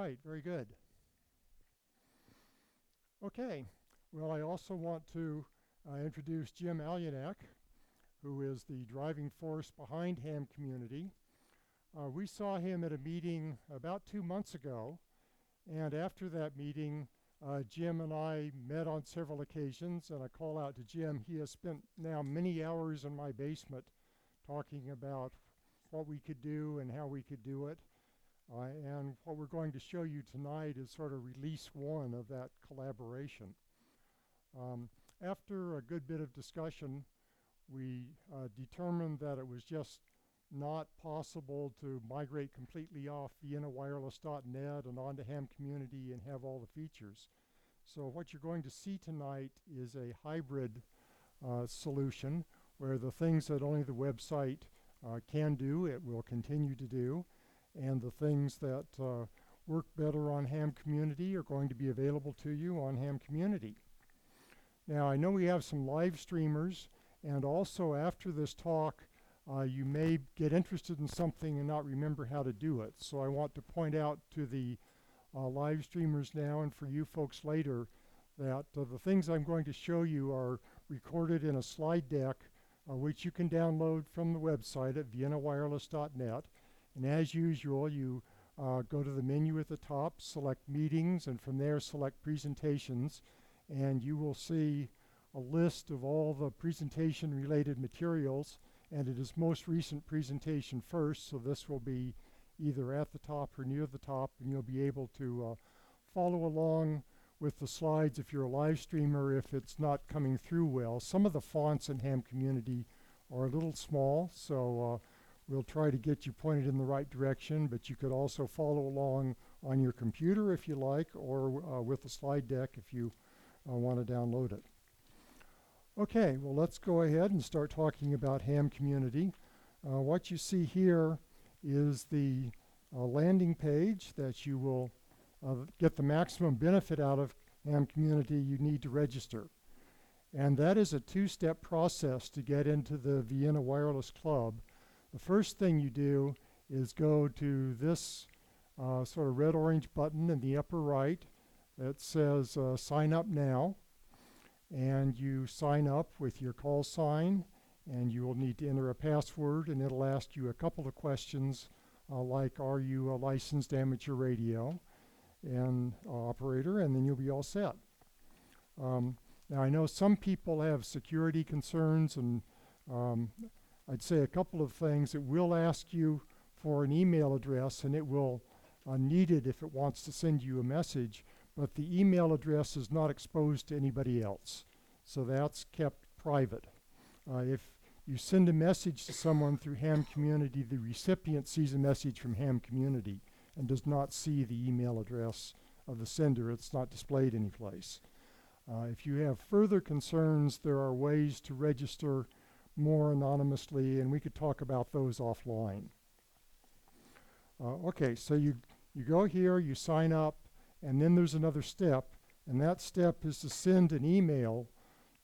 right, very good. Okay, well, I also want to introduce Jim Alyanak, who is the driving force behind Ham Community. We saw him at a meeting about 2 months ago, and after that meeting, Jim and I met on several occasions, and I call out to Jim. He has spent now many hours in my basement talking about what we could do and how we could do it. And what we're going to show you tonight is sort of release one of that collaboration. After a good bit of discussion, we determined that it was just not possible to migrate completely off VienaWireless.net and onto Ham Community and have all the features. So what you're going to see tonight is a hybrid solution where the things that only the website can do, it will continue to do, and the things that work better on Ham Community are going to be available to you on Ham Community. Now, I know we have some live streamers, and also after this talk, you may get interested in something and not remember how to do it. So I want to point out to the live streamers now and for you folks later that the things I'm going to show you are recorded in a slide deck which you can download from the website at VienaWireless.net. And as usual, you go to the menu at the top, select Meetings, and from there select Presentations, and you will see a list of all the presentation-related materials, and it is most recent presentation first, so this will be either at the top or near the top, and you'll be able to follow along with the slides if you're a live streamer if it's not coming through well. Some of the fonts in Ham Community are a little small, so we'll try to get you pointed in the right direction, but you could also follow along on your computer if you like, or with the slide deck if you want to download it. Okay, well, let's go ahead and start talking about Ham Community. What you see here is the landing page that you will get the maximum benefit out of Ham Community. You need to register. And that is a two-step process to get into the Vienna Wireless Club. The first thing you do is go to this sort of red-orange button in the upper right that says Sign Up Now. And you sign up with your call sign, and you will need to enter a password, and it'll ask you a couple of questions like, are you a licensed amateur radio and operator, and then you'll be all set. Now, I know some people have security concerns, and I'd say a couple of things. It will ask you for an email address, and it will need it if it wants to send you a message, but the email address is not exposed to anybody else, so that's kept private. If you send a message to someone through Ham Community, the recipient sees a message from Ham Community and does not see the email address of the sender. It's not displayed anyplace. If you have further concerns, there are ways to register more anonymously, and we could talk about those offline. Okay, so you go here, you sign up, and then there's another step, and that step is to send an email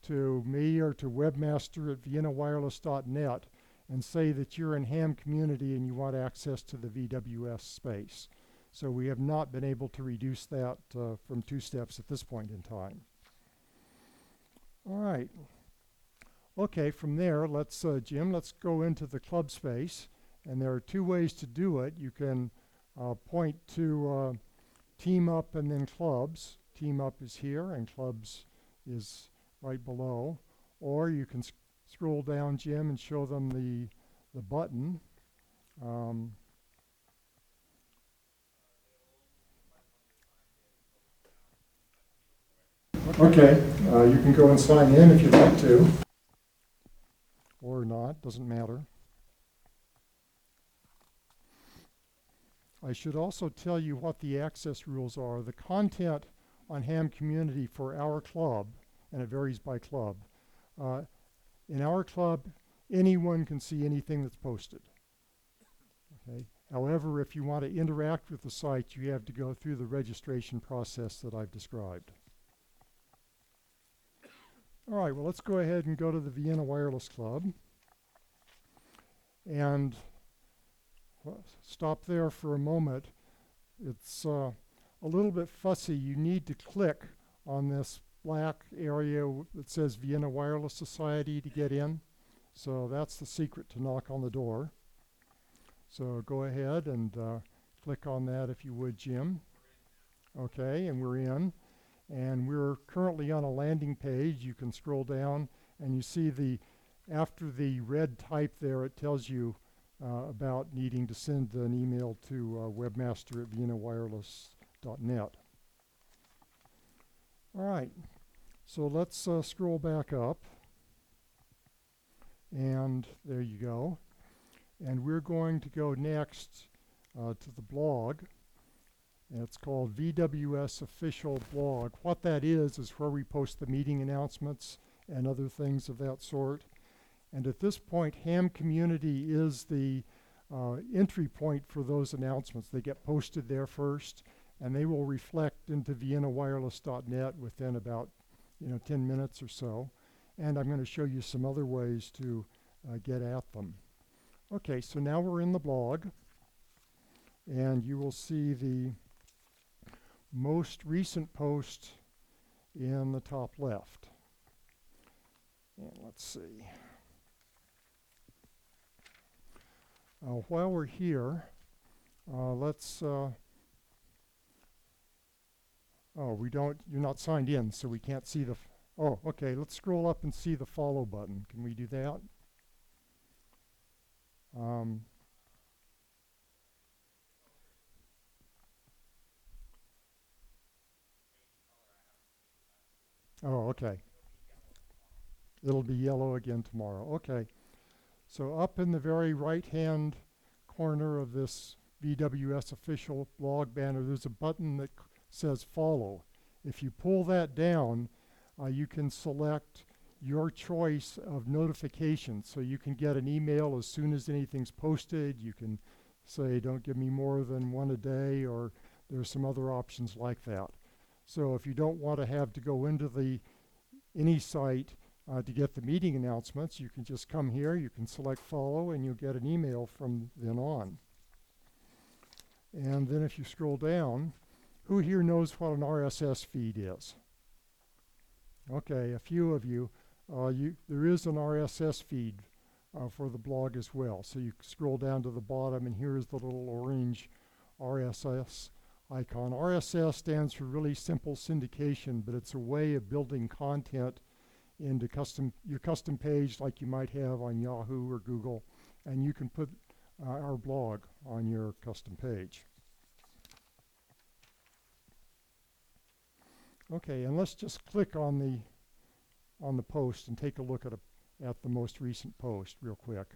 to me or to webmaster at VienaWireless.net and say that you're in Ham Community and you want access to the VWS space. So we have not been able to reduce that from 2 steps at this point in time. All right. Okay, from there, let's, Jim, let's go into the club space. And there are 2 ways to do it. You can point to Team Up and then Clubs. Team Up is here and Clubs is right below. Or you can scroll down, Jim, and show them the button. Okay, you can go and sign in if you'd like to. Or not, doesn't matter. I should also tell you what the access rules are. The content on Ham Community for our club, and it varies by club. In our club, anyone can see anything that's posted. Okay. However, if you want to interact with the site, you have to go through the registration process that I've described. All right, well, let's go ahead and go to the Vienna Wireless Club. And stop there for a moment. It's a little bit fussy. You need to click on this black area that says Vienna Wireless Society to get in. So that's the secret to knock on the door. So go ahead and click on that if you would, Jim. Okay, and we're in. And we're currently on a landing page. You can scroll down and you see after the red type there, it tells you about needing to send an email to webmaster at viennawireless.net. All right, so let's scroll back up. And there you go. And we're going to go next to the blog. And it's called VWS Official Blog. What that is where we post the meeting announcements and other things of that sort. And at this point, Ham Community is the entry point for those announcements. They get posted there first, and they will reflect into viennawireless.net within about 10 minutes or so. And I'm going to show you some other ways to get at them. Okay, so now we're in the blog, and you will see the most recent post in the top left. And let's see. While we're here, you're not signed in, so we can't see okay, let's scroll up and see the follow button. Can we do that? Okay. It'll be yellow again tomorrow. Okay. So up in the very right-hand corner of this VWS official blog banner, there's a button that says follow. If you pull that down, you can select your choice of notifications. So you can get an email as soon as anything's posted. You can say, don't give me more than one a day, or there's some other options like that. So if you don't want to have to go into any site to get the meeting announcements, you can just come here, you can select follow, and you'll get an email from then on. And then if you scroll down, who here knows what an RSS feed is? Okay, a few of you. There is an RSS feed for the blog as well. So you scroll down to the bottom, and here's the little orange RSS icon. RSS stands for really simple syndication, but it's a way of building content into your custom page like you might have on Yahoo or Google, and you can put our blog on your custom page. Okay, and let's just click on the post and take a look at the most recent post real quick.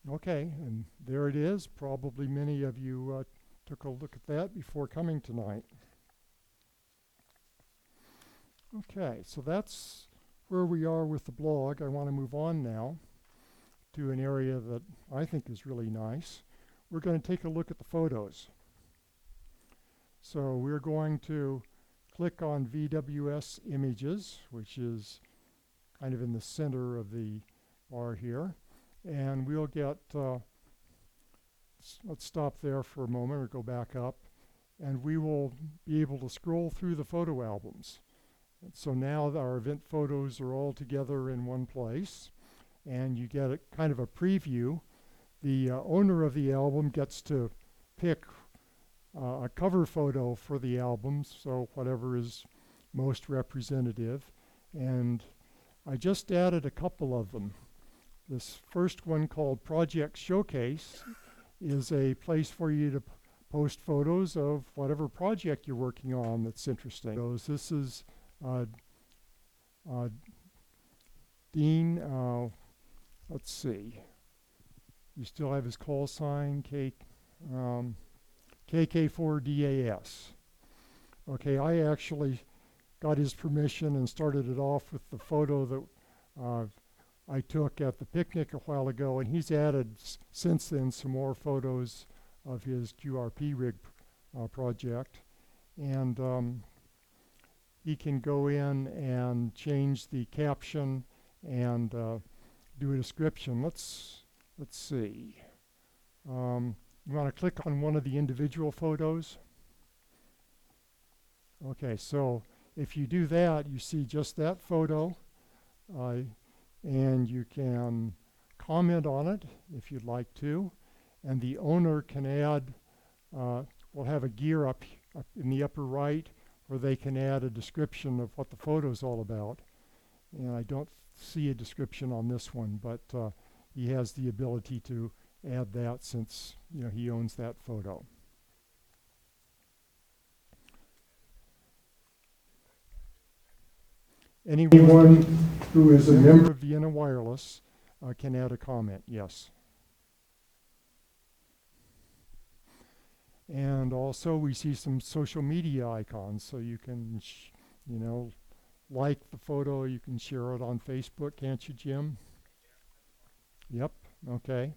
Okay, and there it is. Probably many of you took a look at that before coming tonight. Okay, so that's where we are with the blog. I want to move on now to an area that I think is really nice. We're going to take a look at the photos. So we're going to click on VWS Images, which is kind of in the center of the bar here. And we'll get, let's stop there for a moment or go back up. And we will be able to scroll through the photo albums. So now our event photos are all together in one place. And you get kind of a preview. The owner of the album gets to pick a cover photo for the album, so whatever is most representative. And I just added a couple of them. This first one, called Project Showcase, is a place for you to post photos of whatever project you're working on that's interesting. This is Dean, let's see, you still have his call sign, KK4DAS. Okay, I actually got his permission and started it off with the photo that I took at the picnic a while ago, and he's added since then some more photos of his QRP rig project. And he can go in and change the caption and do a description. Let's see. You want to click on one of the individual photos. Okay, so if you do that, you see just that photo, and you can comment on it if you'd like to, and the owner can add, we'll have a gear up in the upper right where they can add a description of what the photo is all about. And I don't see a description on this one, but he has the ability to add that since he owns that photo. Anyone who is a member of Vienna Wireless can add a comment, yes. And also we see some social media icons, so you can, like the photo, you can share it on Facebook, can't you, Jim? Yep, okay.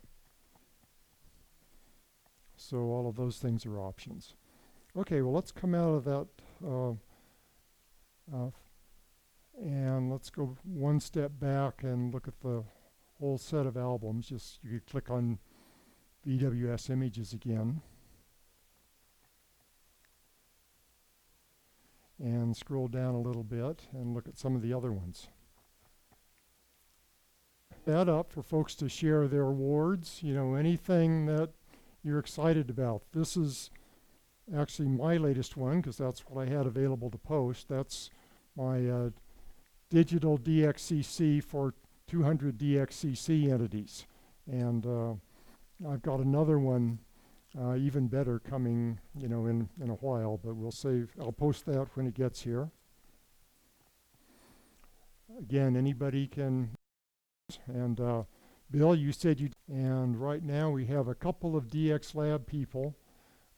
So all of those things are options. Okay, well, let's come out of that and let's go one step back and look at the whole set of albums. Just you could click on VWS Images again and scroll down a little bit and look at some of the other ones. That up for folks to share their awards, anything that you're excited about. This is actually my latest one because that's what I had available to post. That's my digital DXCC for 200 DXCC entities. And I've got another one even better coming, in a while, but I'll post that when it gets here. Again, anybody can, and Bill, you said and right now we have a couple of DX Lab people,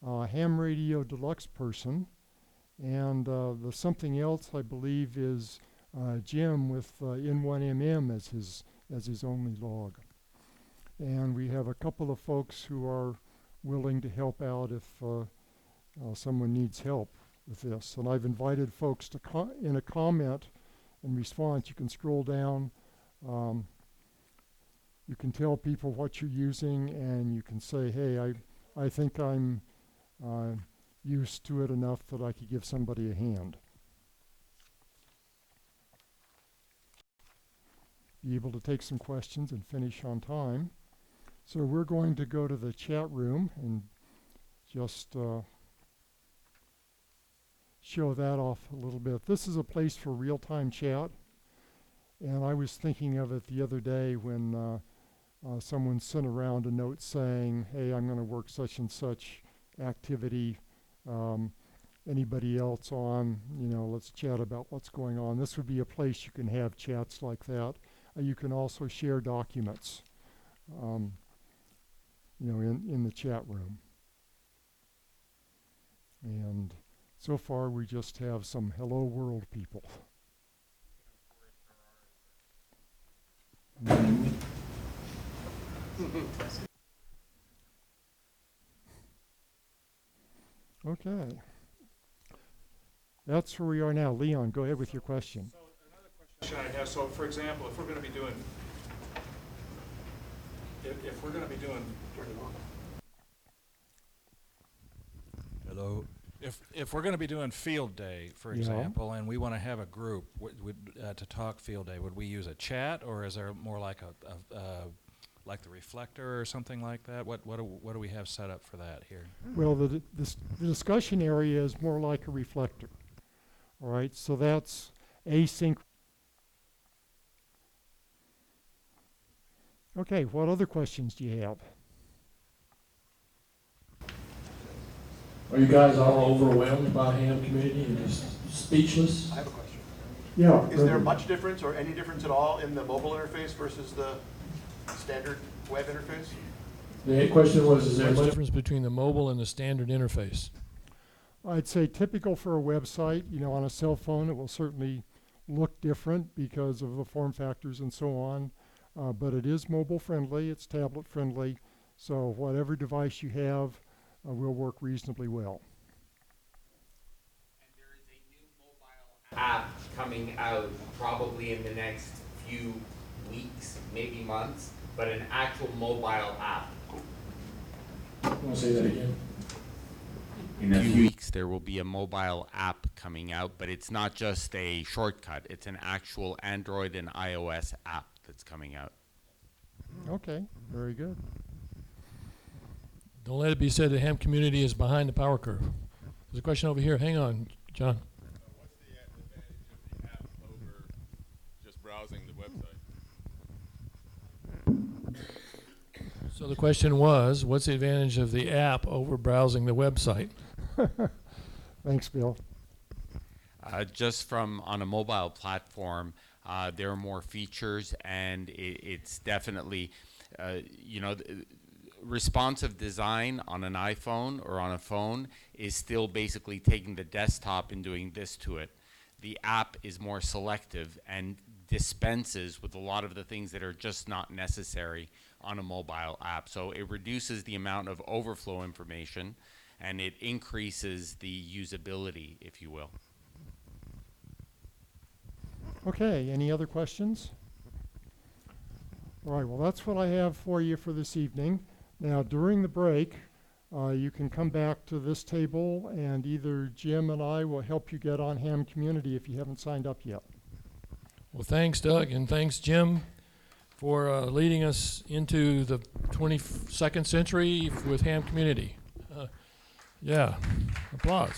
Ham Radio Deluxe person, and the something else I believe is Jim with N1MM as his only log. And we have a couple of folks who are willing to help out if someone needs help with this. And I've invited folks to in a comment and response, you can scroll down. You can tell people what you're using, and you can say, hey, I think I'm used to it enough that I could give somebody a hand. Be able to take some questions and finish on time. So we're going to go to the chat room and just show that off a little bit. This is a place for real-time chat, and I was thinking of it the other day when someone sent around a note saying, hey, I'm going to work such and such activity. Anybody else on, let's chat about what's going on. This would be a place you can have chats like that. You can also share documents, in the chat room. And so far we just have some hello world people. Okay. That's where we are now. Leon, go ahead with your question. So another question I have, so for example, if we're going to be doing, Hello. If we're going to be doing field day, for example, and we want to have a group to talk field day, would we use a chat, or is there more like like the reflector or something like that? What do we have set up for that here? Well, the discussion area is more like a reflector. All right, so that's async. Okay, what other questions do you have? Are you guys all overwhelmed by ham community and just speechless? I have a question. Yeah. Is there much difference or any difference at all in the mobile interface versus the standard web interface? The question was, is there much difference between the mobile and the standard interface? I'd say typical for a website, on a cell phone, it will certainly look different because of the form factors and so on. But it is mobile friendly, it's tablet friendly, so whatever device you have will work reasonably well. And there is a new mobile app coming out probably in the next few weeks, maybe months, but an actual mobile app. Want to say that again? In a few weeks, there will be a mobile app coming out, but it's not just a shortcut. It's an actual Android and iOS app that's coming out. Okay, very good. Don't let it be said the ham community is behind the power curve. There's a question over here. Hang on, John. What's the advantage of the app over just browsing the website? So the question was, what's the advantage of the app over browsing the website? Thanks, Bill. Just from on a mobile platform, there are more features, and it's definitely, responsive design on an iPhone or on a phone is still basically taking the desktop and doing this to it. The app is more selective and dispenses with a lot of the things that are just not necessary on a mobile app. So it reduces the amount of overflow information, and it increases the usability, if you will. Okay, any other questions? All right, well, that's what I have for you for this evening. Now, during the break, you can come back to this table, and either Jim and I will help you get on Ham Community if you haven't signed up yet. Well, thanks, Doug, and thanks, Jim, for leading us into the 22nd century with ham community. Yeah, applause.